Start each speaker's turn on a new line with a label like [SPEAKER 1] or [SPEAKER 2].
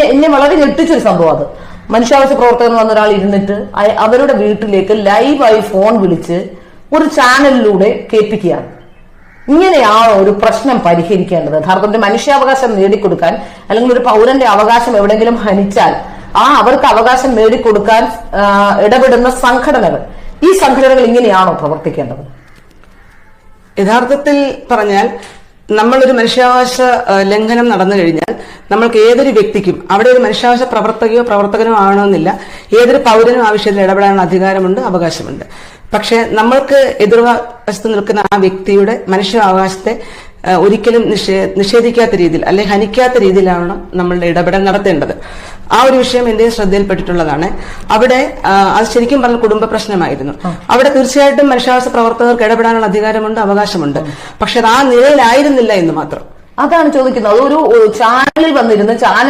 [SPEAKER 1] എന്നെ വളരെ ഞെട്ടിച്ചൊരു സംഭവം അത്. മനുഷ്യാവകാശ പ്രവർത്തകർ വന്ന ഒരാൾ ഇരുന്നിട്ട് അവരുടെ വീട്ടിലേക്ക് ലൈവായി ഫോൺ വിളിച്ച് ഒരു ചാനലിലൂടെ കേൾപ്പിക്കുകയാണ്. ഇങ്ങനെയാണോ ഒരു പ്രശ്നം പരിഹരിക്കേണ്ടത്? യഥാർത്ഥത്തിൽ മനുഷ്യാവകാശം നേടിക്കൊടുക്കാൻ, അല്ലെങ്കിൽ ഒരു പൗരന്റെ അവകാശം എവിടെയെങ്കിലും ഹനിച്ചാൽ അവർക്ക് അവകാശം നേടിക്കൊടുക്കാൻ ഇടപെടുന്ന സംഘടനകൾ, ഈ സംഘടനകൾ ഇങ്ങനെയാണോ പ്രവർത്തിക്കേണ്ടത്?
[SPEAKER 2] യഥാർത്ഥത്തിൽ പറഞ്ഞാൽ നമ്മളൊരു മനുഷ്യാവകാശ ലംഘനം നടന്നു കഴിഞ്ഞാൽ നമ്മൾക്ക് ഏതൊരു വ്യക്തിക്കും, അവിടെ ഒരു മനുഷ്യാവകാശ പ്രവർത്തകനോ ആവണമെന്നില്ല, ഏതൊരു പൗരനും ആ വിഷയത്തിൽ ഇടപെടാനുള്ള അധികാരമുണ്ട്, അവകാശമുണ്ട്. പക്ഷെ നമ്മൾക്ക് എതിർവശത്ത് നിൽക്കുന്ന ആ വ്യക്തിയുടെ മനുഷ്യാവകാശത്തെ ഒരിക്കലും നിഷേധിക്കാത്ത രീതിയിൽ അല്ലെങ്കിൽ ഹനിക്കാത്ത രീതിയിലാണ് നമ്മളുടെ ഇടപെടൽ നടത്തേണ്ടത്. ആ ഒരു വിഷയം എന്റെയും ശ്രദ്ധയിൽപ്പെട്ടിട്ടുള്ളതാണ്. അവിടെ അത് ശരിക്കും പറഞ്ഞ കുടുംബ പ്രശ്നമായിരുന്നു. അവിടെ തീർച്ചയായിട്ടും മനുഷ്യാവകാശ പ്രവർത്തകർക്ക് ഇടപെടാനുള്ള അധികാരമുണ്ട്, അവകാശമുണ്ട്. പക്ഷെ അത് ആ നിലയിലായിരുന്നില്ല എന്ന് മാത്രം.
[SPEAKER 1] അതാണ് ചോദിക്കുന്നത്. അതൊരു ചാനലിൽ വന്നിരുന്ന് ചാനൽ